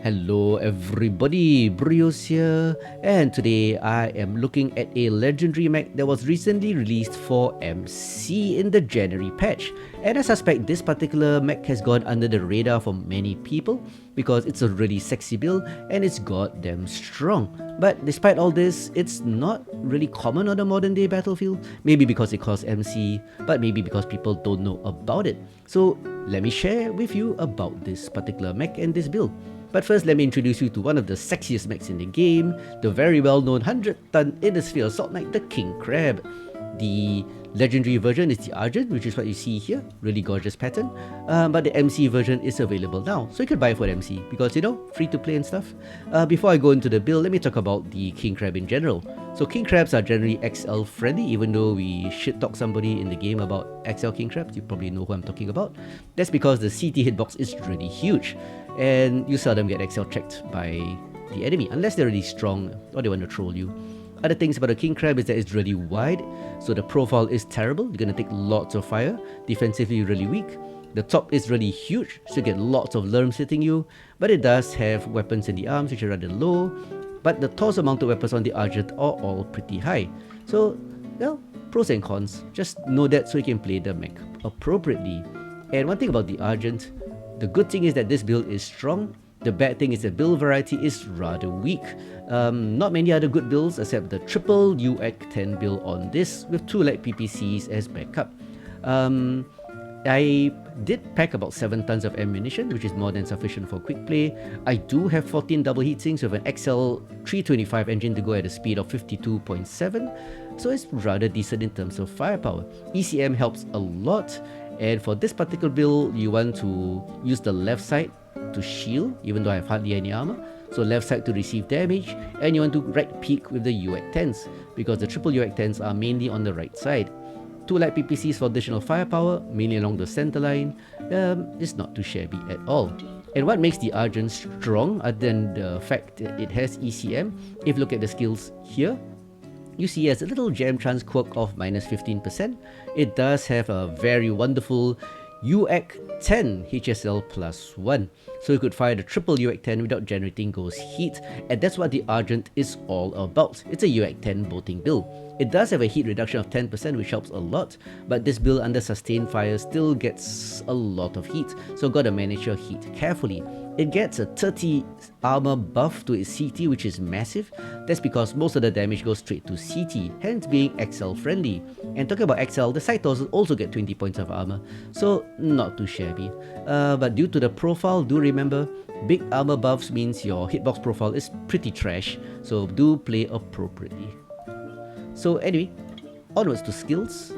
Hello everybody, BrioS here, and today I am looking at a legendary mech that was recently released for MC in the January patch. And I suspect this particular mech has gone under the radar for many people because it's a really sexy build and it's goddamn strong. But despite all this, it's not really common on the modern day battlefield. Maybe because it costs MC, but maybe because people don't know about it. So let me share with you about this particular mech and this build. But first, let me introduce you to one of the sexiest mechs in the game, the very well-known 100-ton Innisphere Assault Knight, the King Crab. The legendary version is the Argent, which is what you see here, really gorgeous pattern. But the MC version is available now, so you can buy it for MC, because you know, free to play and stuff. Before I go into the build, let me talk about the King Crab in general. So King Crabs are generally XL friendly, even though we shit talk somebody in the game about XL King Crabs, you probably know who I'm talking about. That's because the CT hitbox is really huge, and you seldom get XL checked by the enemy, unless they're really strong or they want to troll you. Other things about the King Crab is that it's really wide, so the profile is terrible. You're gonna take lots of fire, defensively really weak. The top is really huge, so you get lots of lerms hitting you, but it does have weapons in the arms which are rather low, but the torso mounted weapons on the Argent are all pretty high. So, well, pros and cons. Just know that so you can play the mech appropriately. And one thing about the Argent, the good thing is that this build is strong. The bad thing is the build variety is rather weak. Not many other good builds except the triple UX10 build on this with 2 light PPCs as backup. I did pack about 7 tons of ammunition, which is more than sufficient for quick play. I do have 14 double heatsinks with an XL 325 engine to go at a speed of 52.7, so it's rather decent in terms of firepower. ECM helps a lot, and for this particular build, you want to use the left side to shield, even though I have hardly any armor. So left side to receive damage, and you want to right peek with the UX10s, because the triple UX10s are mainly on the right side. 2 light PPCs for additional firepower, mainly along the center line, is not too shabby at all. And what makes the Argent strong, other than the fact that it has ECM, if you look at the skills here, you see as a little jam chance quirk of -15%, it does have a very wonderful UX10 HSL +1, so you could fire the triple UX10 without generating ghost heat, and that's what the Argent is all about. It's a UX10 boating build. It does have a heat reduction of 10%, which helps a lot, but this build under sustained fire still gets a lot of heat, so gotta manage your heat carefully. It gets a 30 armor buff to its CT, which is massive. That's because most of the damage goes straight to CT, hence being XL friendly. And talking about XL, the side torsos also get 20 points of armor, so not too shabby. But due to the profile, do remember, big armor buffs means your hitbox profile is pretty trash, so do play appropriately. So anyway, onwards to skills.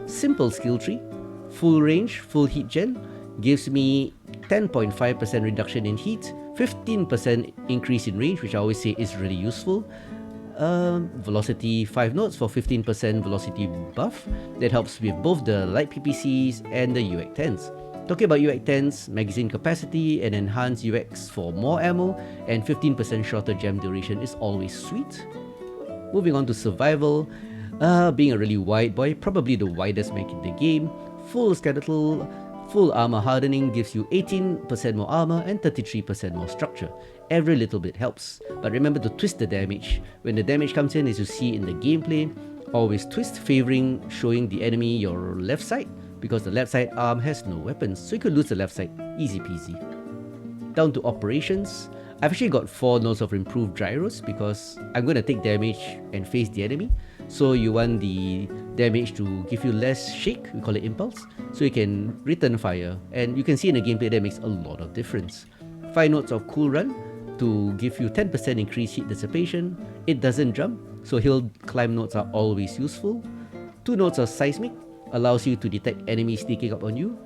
Simple skill tree, full range, full heat gen, gives me 10.5% reduction in heat, 15% increase in range, which I always say is really useful. Velocity 5 nodes for 15% velocity buff. That helps with both the light PPCs and the UX10s. Talking about UX10s, magazine capacity and enhanced UX for more ammo and 15% shorter jam duration is always sweet. Moving on to survival, being a really wide boy, probably the widest mech in the game, full skeletal, full armor hardening gives you 18% more armor and 33% more structure. Every little bit helps, but remember to twist the damage. When the damage comes in, as you see in the gameplay, always twist, favoring showing the enemy your left side, because the left side arm has no weapons, so you could lose the left side easy peasy. Down to operations, I've actually got 4 nodes of improved gyros because I'm going to take damage and face the enemy. So you want the damage to give you less shake, we call it impulse, so you can return fire. And you can see in the gameplay that makes a lot of difference. 5 nodes of cool run to give you 10% increased heat dissipation. It doesn't jump, so hill climb nodes are always useful. 2 nodes of seismic allows you to detect enemies sneaking up on you.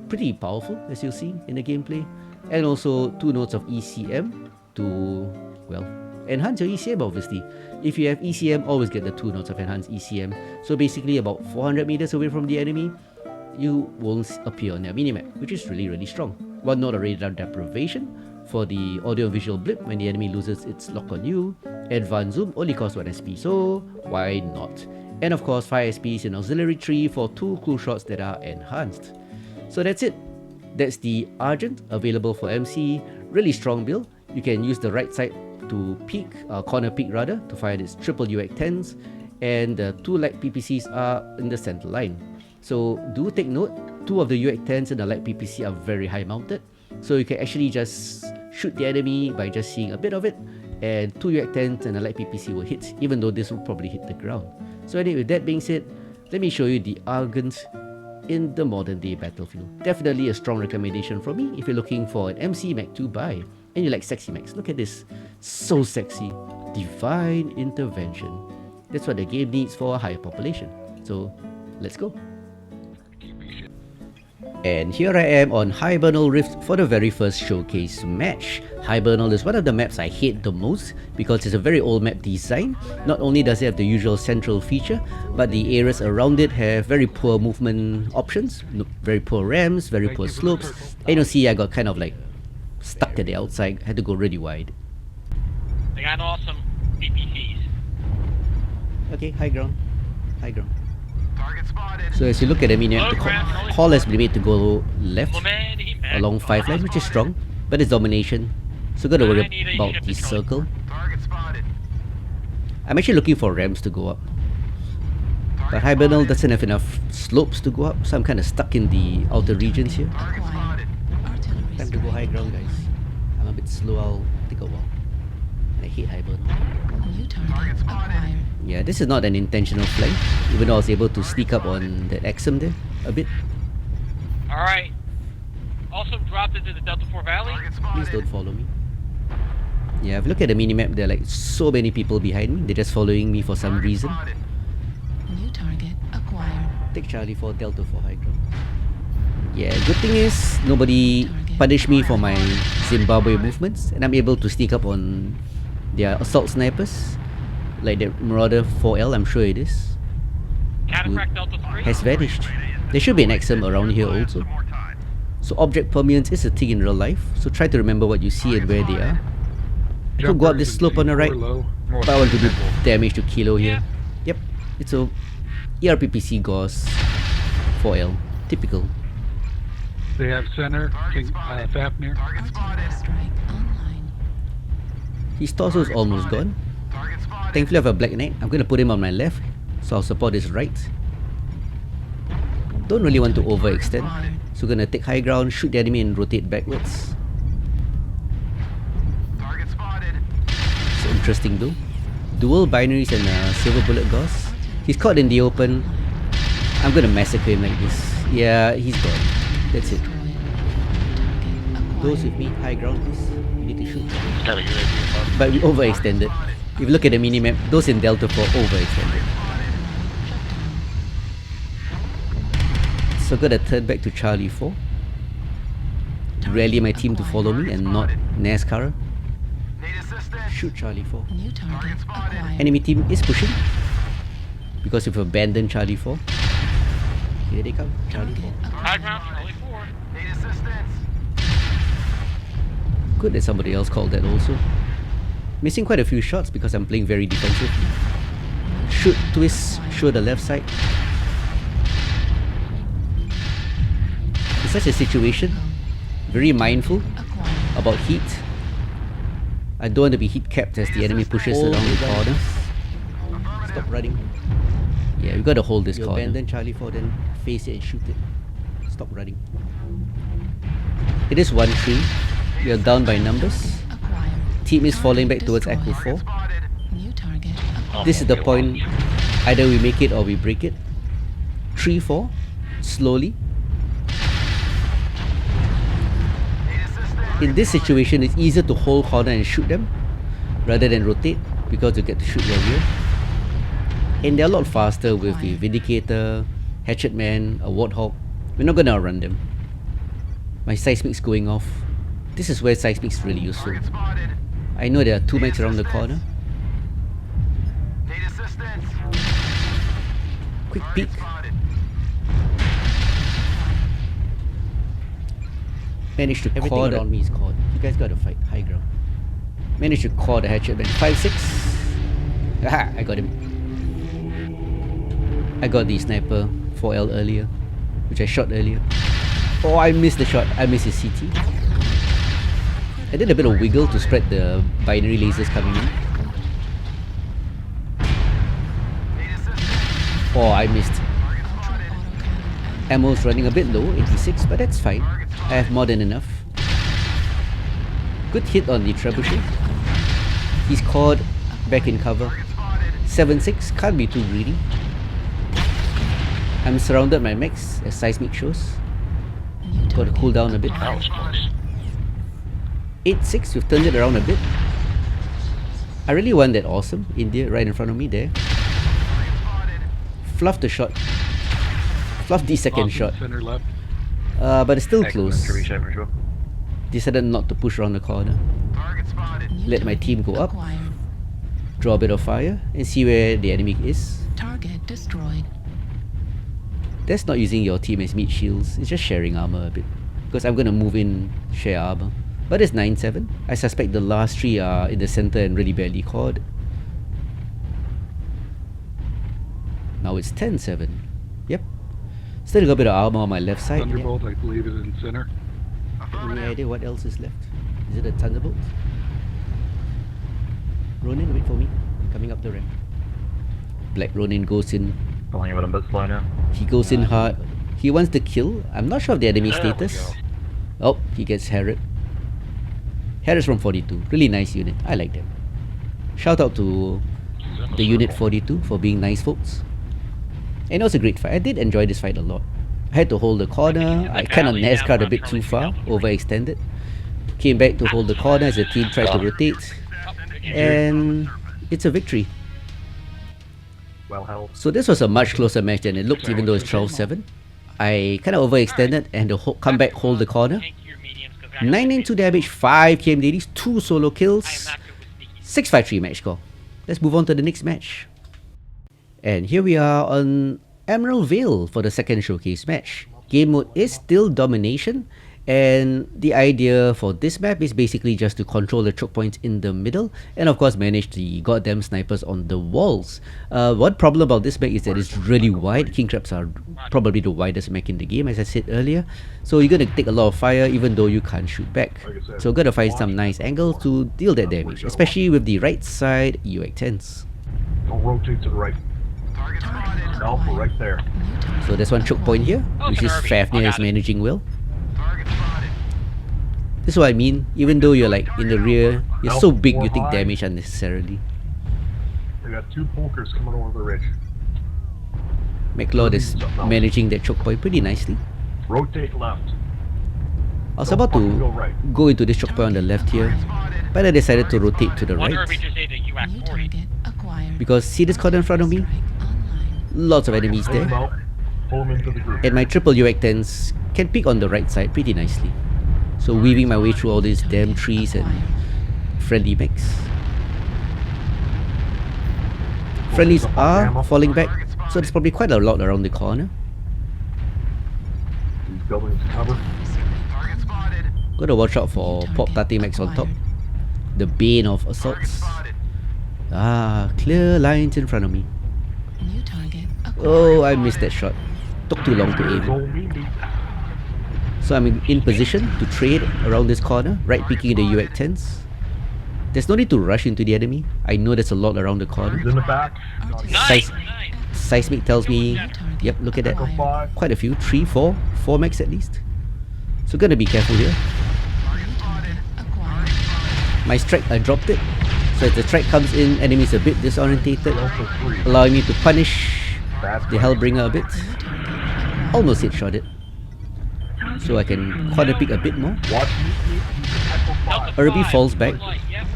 Pretty powerful, as you'll see in the gameplay. And also 2 nodes of ECM to, well, enhance your ECM obviously. If you have ECM, always get the 2 nodes of enhanced ECM. So basically about 400 meters away from the enemy, you won't appear on their minimap, which is really strong. 1 node of radar deprivation for the audio visual blip when the enemy loses its lock on you. Advanced zoom only costs 1 SP, so why not? And of course 5 SPs in auxiliary tree for 2 cool shots that are enhanced. So that's it. That's the Argent, available for MC. Really strong build. You can use the right side to peek, corner peek rather, to fire its triple UX-10s, and the 2 light PPCs are in the center line. So do take note, 2 of the UX-10s and the light PPC are very high mounted, so you can actually just shoot the enemy by just seeing a bit of it, and 2 UX-10s and a light PPC will hit, even though this will probably hit the ground. So anyway, with that being said, let me show you the Argent in the modern day battlefield. Definitely a strong recommendation from me if you're looking for an MC mech to buy and you like sexy mechs. Look at this, so sexy. Divine intervention. That's what the game needs for a higher population. So let's go. And here I am on Hibernal Rift for the very first showcase match. Hibernal is one of the maps I hate the most because it's a very old map design. Not only does it have the usual central feature, but the areas around it have very poor movement options, very poor ramps, very poor slopes. And you'll see I got kind of like stuck at the outside, had to go really wide. They got awesome BPCs. Okay, high ground. High ground. So as you look at the mini map, the call has been made to go left along 5 lines, which is strong, but it's domination. So gotta worry about the circle. I'm actually looking for ramps to go up, but Hibernal doesn't have enough slopes to go up, so I'm kind of stuck in the outer regions here. Time to go high ground, guys. I'm a bit slow, I'll take a while. I hate Hibernal. Yeah, this is not an intentional flank, even though I was able to sneak up on that Exum there a bit. Alright. Also dropped into the Delta 4 Valley. Please don't follow me. Yeah, if you look at the minimap, there are like so many people behind me. They're just following me for some reason. New target acquired. Take Charlie for Delta 4 high ground. Yeah, good thing is nobody punished me for my Zimbabwe movements, and I'm able to sneak up on their assault snipers. Like that Marauder 4L, I'm sure it is. Catapult Delta 3 has vanished. There should be an XM around here also. So object permanence is a thing in real life, so try to remember what you see and where they are. I could go up this slope on the right, but I want to do damage to Kilo here. Yep, it's a ERPPC Gauss 4L, typical. They have center, Fafnir. Strike online. His torso is almost gone. Thankfully I have a Black Knight. I'm going to put him on my left, so I'll support his right. Don't really want to overextend, so we're going to take high ground, shoot the enemy and rotate backwards. It's interesting though. Dual binaries and silver bullet gauss. He's caught in the open. I'm going to massacre him like this. Yeah, he's gone. That's it. Those with me, high ground please. We need to shoot. But we overextended. If you look at the minimap, those in Delta 4 overextended. So gotta turn back to Charlie 4. Rally my team to follow me and not NASCAR. Shoot Charlie 4. New target acquired. Enemy team is pushing because we've abandoned Charlie 4. Here they come, Charlie 4. High ground, Charlie 4. Good that somebody else called that also. Missing quite a few shots because I'm playing very defensively. Shoot, twist, show the left side. In such a situation, very mindful about heat. I don't want to be heat capped as the enemy pushes around the corner. Stop running. Yeah, we gotta hold this corner. Abandon Charlie 4, then face it and shoot it. Stop running. It is 1-3. We are down by numbers. Team is falling back towards Echo 4. New target acquired. This is the point, either we make it or we break it. 3-4, slowly. In this situation, it's easier to hold corner and shoot them rather than rotate because you get to shoot your rear. And they're a lot faster with the Vindicator, Hatchet Man, a Warthog. We're not gonna outrun them. My seismic's going off. This is where seismic's really useful. I know there are 2 mechs around the corner. Quick peek. Managed to core around me is caught. You guys gotta fight high ground. Managed to core the hatchet man. 5-6. Aha! I got him. I got the sniper 4L earlier, which I shot earlier. Oh, I missed the shot. I missed his CT. I did a bit of wiggle to spread the binary lasers coming in. Oh, I missed. Ammo's running a bit low, 86, but that's fine. I have more than enough. Good hit on the trebuchet. He's caught back in cover. 7-6, can't be too greedy. I'm surrounded by mechs, as seismic shows. Got to cool down a bit. That was close. 8-6, we've turned it around a bit. I really want that awesome India right in front of me there. Fluff the shot. Fluff the second shot. Center left. But it's still close. Excellent, for sure. Decided not to push around the corner. Let my team go up. Acquired. Draw a bit of fire and see where the enemy is. Target destroyed. That's not using your team as meat shields, it's just sharing armor a bit. Because I'm gonna move in, share armor. But it's 9-7. I suspect the last three are in the center and really badly caught. Now it's 10-7. Yep. Still got a bit of armor on my left side. Thunderbolt, I believe, is in center. Any idea what else is left? Is it a Thunderbolt? Ronin, wait for me. Coming up the ramp. Black Ronin goes in. Pulling a bit slow now. He goes in hard. He wants the kill. I'm not sure of the enemy status. Oh, he gets Herod. Herod's from 42. Really nice unit. I like them. Shout out to the unit 42 for being nice folks. And it was a great fight. I did enjoy this fight a lot. I had to hold the corner. I kind of NASCAR'd a bit too far, overextended. Came back to hold the corner as the team tried to rotate. And it's a victory. Well held. So this was a much closer match than it looked, even though it's 12-7. I kind of overextended and the come back, hold the corner. Tank your mediums, 'cause 992 damage, 5 KM ladies, 2 solo kills, I am not good with sneaky. 653 match score. Let's move on to the next match. And here we are on Emerald Vale for the second showcase match. Game mode is still domination, and the idea for this map is basically just to control the choke points in the middle and of course manage the goddamn snipers on the walls. One problem about this mech is that it's really wide. King Crabs are probably the widest mech in the game, as I said earlier, so you're gonna take a lot of fire even though you can't shoot back. So gotta find some nice angles to deal that damage, especially with the right side UX-10s. Don't rotate to the right. No, we're right there. So there's one choke point here, which is Fafnir is managing well. This is what I mean, even though you're like in the rear, you're so big you take damage unnecessarily. They got two pokers coming over the ridge. McLeod is managing that choke point pretty nicely. Rotate left. I was about to go into this choke point on the left here, but I decided to rotate to the One right. Irby just ate a New UAC 40. target acquired. Because see this corner in front of me? Strike online. Lots of enemies Pull them there. out. Pull them into the group. And my triple UX-10s can pick on the right side pretty nicely. So weaving my way through all these damn trees and friendly mechs. Friendlies are falling back, so there's probably quite a lot around the corner. These buildings cover. Gotta watch out for pop tate mechs on top. The bane of assaults. Ah, clear lines in front of me. New target acquired. Oh, I missed that shot. Took too long to aim. Go meaty. So I'm in position to trade around this corner, right picking the UX-10s. There's no need to rush into the enemy. I know there's a lot around the He's corner. in the back. Nice, Seis- nice. Seismic tells me, New target yep, look at that. acquired. 5. Quite a few, 3, 4 mechs at least. So gonna be careful here. New target acquired. My strike, I dropped it. So as the strike comes in, enemy's a bit disorientated, Also 3. allowing me to punish That's the Hellbringer a bit. New target acquired. Almost headshot it. So I can corner pick a bit more. Watch me. Delta Irby 5, falls back. light, yep.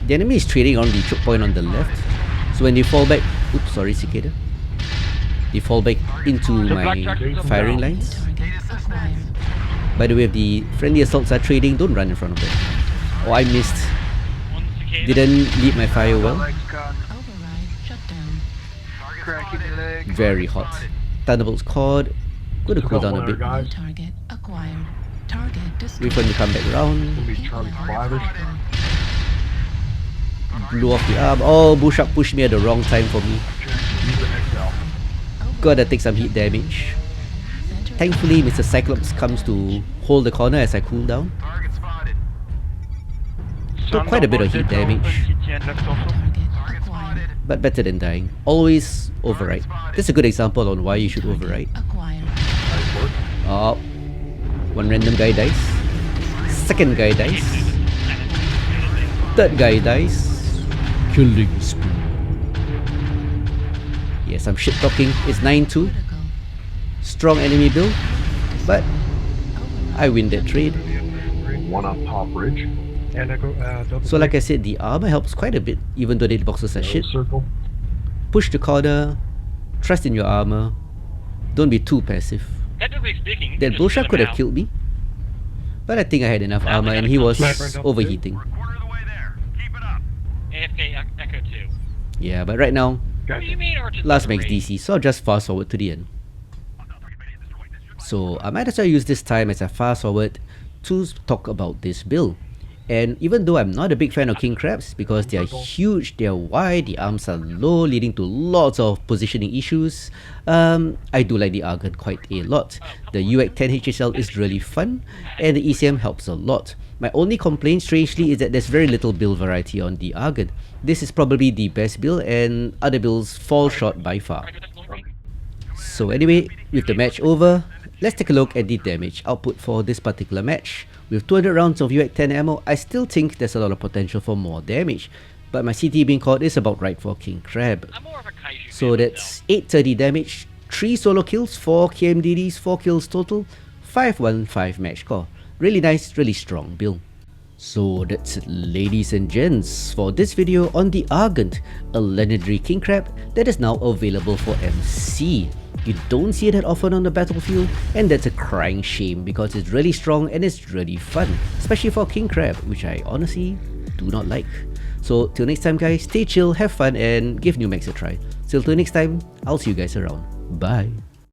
The enemy is trading on the choke point on the left. So when they fall back, oops, sorry Cicada. They fall back into my firing New lines. target acquired. By the way, if the friendly assaults are trading, don't run in front of them. Oh, I missed. One cicada. Didn't lead my fire well. Override shut down. Very hot. Thunderbolt's caught. Gonna cool down a bit. New target acquired. Target Wait destroyed. for him to come back around. Gonna be Charlie 5-ish. Blew off the arm. Oh, Bushak pushed me at the wrong time for me. Use the XL. Gotta take some heat damage. Center Thankfully, Mr. Cyclops comes to hold the corner as I cool down. Took quite a bit of heat damage, Target acquired. but better than dying. Always override. This is a good example on why you should override. Acquired. Nice work. Oh, one random guy dies. Second guy dies. Third guy dies. Killing spree. Yes, I'm shit talking. It's 9-2. Critical. Strong enemy build, but I win that trade. One on top ridge. And I go double. So like I said, the armor helps quite a bit, even though the boxes are shit. Circle. Push the corner, trust in your armor, don't be too passive. Technically speaking, you That can just bullshot kill could him have now. killed me, but I think I had enough armor and he was overheating. AFK Echo 2. Yeah, but right now, What do you mean Argent? last max three? DC, so I'll just fast forward to the end. So I might as well use this time as I fast forward to talk about this build. And even though I'm not a big fan of king crabs because they are huge, they are wide, the arms are low, leading to lots of positioning issues, I do like the Argent quite a lot. The UX 10 HSL is really fun, and the ECM helps a lot. My only complaint, strangely, is that there's very little build variety on the Argent. This is probably the best build, and other builds fall short by far. So anyway, with the match over, let's take a look at the damage output for this particular match. With 200 rounds of UX 10 ammo, I still think there's a lot of potential for more damage, but my CT being caught is about right for King Crab. I'm more of a kaiju So fan that's 830 damage, 3 solo kills, 4 KMDDs, 4 kills total, 515 match score. Really nice, really strong build. So that's it, ladies and gents, for this video on the Argent, a legendary king crab that is now available for MC. You don't see it that often on the battlefield, and that's a crying shame because it's really strong and it's really fun, especially for king crab, which I honestly do not like. So till next time guys, stay chill, have fun, and give new mechs a try. Till next time, I'll see you guys around. Bye.